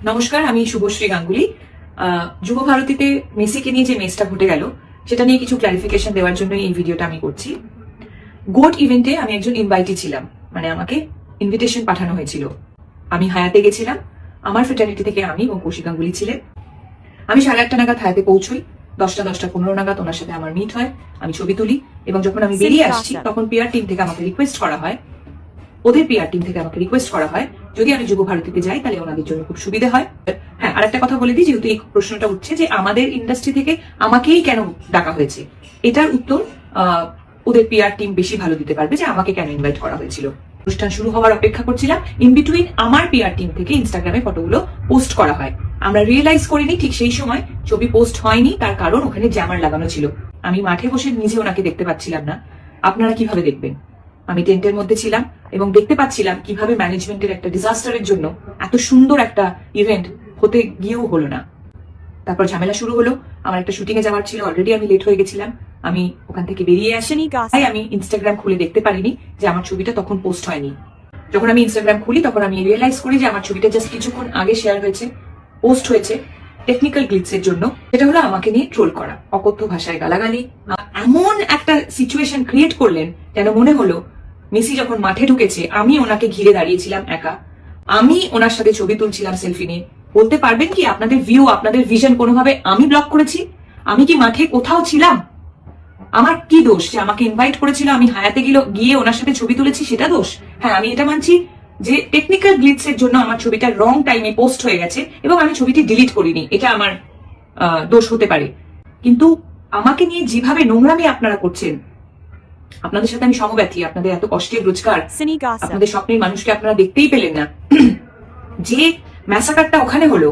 নমস্কার, আমি শুভশ্রী গাঙ্গুলি। যুব ভারতীতে মেসিকে নিয়ে যে মেসটা ঘটে গেল সেটা নিয়ে কিছু ক্লারিফিকেশন দেওয়ার জন্য এই ভিডিওটা আমি করছি। গোট ইভেন্টে আমি একজন ইনভাইটি ছিলাম, মানে আমাকে ইনভিটেশন পাঠানো হয়েছিল। আমি হায়াতে গেছিলাম, আমার ফ্রেটার্নিটি থেকে আমি এবং কৌশিক গাঙ্গুলি ছিলেন। আমি 8:30 নাগাদ হায়াতে পৌঁছই। 10:15 নাগাদ ওনার সাথে আমার মিট হয়, আমি ছবি তুলি এবং যখন আমি বেরিয়ে আসছি তখন পিআর টিম থেকে আমাকে রিকোয়েস্ট করা হয়, ওদের পিআর টিম থেকে আমাকে রিকোয়েস্ট করা হয় যদি আমি যুব ভারতীতে যাই তাহলে ওনাদের জন্য খুব সুবিধা হয়। হ্যাঁ, আর একটা কথা বলে দিই, যেহেতু এই প্রশ্নটা উঠছে যে আমাদের ইন্ডাস্ট্রি থেকে আমাকেই কেন ডাকা হয়েছে, এটার উত্তর ওদের পিআর টিম বেশি ভালো দিতে পারবে যে আমাকে কেন ইনভাইট করা হয়েছিল। অনুষ্ঠান শুরু হওয়ার অপেক্ষা করছিলাম, ইন বিটুইন আমার পিআর টিম থেকে ইনস্টাগ্রামে ফটোগুলো পোস্ট করা হয়। আমরা রিয়েলাইজ করিনি ঠিক সেই সময় ছবি পোস্ট হয়নি, তার কারণ ওখানে জ্যামার লাগানো ছিল। আমি মাঠে বসে নিজে ওনাকে দেখতে পাচ্ছিলাম না, আপনারা কিভাবে দেখবেন? আমি টেন্টের মধ্যে ছিলাম এবং দেখতে পাচ্ছিলাম কিভাবে ম্যানেজমেন্টের একটা ডিজাস্টারের জন্য এত সুন্দর একটা ইভেন্ট হতে গিয়েও হলো না। তারপর ঝামেলা শুরু হলো, আমার একটা শুটিং এ যাওয়ার ছিল, অলরেডি আমি লেট হয়ে গেছিলাম। আমি ওখান থেকে বেরিয়ে আসিনি, তাই আমি ইনস্টাগ্রাম খুলে দেখতে পারিনি যে আমার ছবিটা তখন পোস্ট হয়নি। যখন আমি ইনস্টাগ্রাম খুলি তখন আমি রিয়েলাইজ করি যে আমার ছবিটা জাস্ট কিছুক্ষণ আগে শেয়ার হয়েছে, পোস্ট হয়েছে টেকনিক্যাল গ্লিচের জন্য। সেটা হলো আমাকে নিয়ে ট্রোল করা, অকথ্য ভাষায় গালাগালি। এমন একটা সিচুয়েশন ক্রিয়েট করলেন যেন মনে হলো মেসি যখন মাঠে ঢুকেছে আমি ওনাকে ঘিরে দাঁড়িয়েছিলাম একা, আমি ওনার সাথে ছবি তুলছিলাম সেলফি নিয়ে। বলতে পারবেন কি আপনাদের ভিউ, আপনাদের ভিশন কোনোভাবে আমি ব্লক করেছি? আমি কি মাঠে কোথাও ছিলাম? আমার কি দোষ যে আমাকে ইনভাইট করেছিল, আমি হায়াতে গিয়ে ওনার সাথে ছবি তুলেছি, সেটা দোষ? হ্যাঁ, আমি এটা মানছি যে টেকনিক্যাল গ্লিচের জন্য আমার ছবিটা রং টাইমে পোস্ট হয়ে গেছে এবং আমি ছবিটি ডিলিট করিনি, এটা আমার দোষ হতে পারে। কিন্তু আমাকে নিয়ে যেভাবে নোংরামি আপনারা করছেন, আপনাদের সাথে আমি সমব্যথী। আপনাদের এত কষ্টের রোজগার, আপনাদের স্বপ্নের মানুষকে আপনারা দেখতেই পেলেন না। যে ম্যাসাকারটা ওখানে হলো,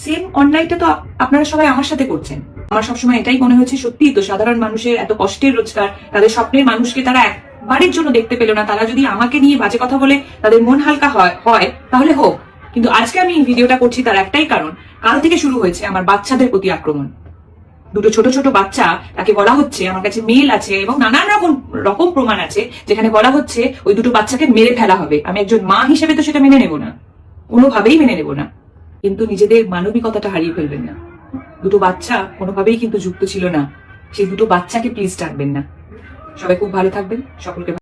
সেম অনলাইনটা তো আপনারা সবাই আমার সাথে করছেন। আমার সবসময় এটাই মনে হয়েছে, সত্যিই তো সাধারণ মানুষের এত কষ্টের রোজগার, তাদের স্বপ্নের মানুষকে তারা একবারের জন্য দেখতে পেল না। তারা যদি আমাকে নিয়ে বাজে কথা বলে তাদের মন হালকা হয় তাহলে হোক, কিন্তু আজকে আমি এই ভিডিওটা করছি তার একটাই কারণ, কাল থেকে শুরু হয়েছে আমার বাচ্চাদের প্রতি আক্রমণ। দুটো ছোট ছোট বাচ্চা, তাকে বলা হচ্ছে, আমার কাছে মেল আছে এবং নানান রকম প্রমাণ আছে যেখানে বলা হচ্ছে ওই দুটো বাচ্চাকে মেরে ফেলা হবে। আমি একজন মা হিসেবে তো সেটা মেনে নেব না, কোনোভাবেই মেনে নেব না। কিন্তু নিজেদের মানবিকতাটা হারিয়ে ফেলবেন না। দুটো বাচ্চা কোনোভাবেই কিন্তু যুক্ত ছিল না, সেই দুটো বাচ্চাকে প্লিজ ডাকবেন না। সবাই খুব ভালো থাকবেন, সকলকে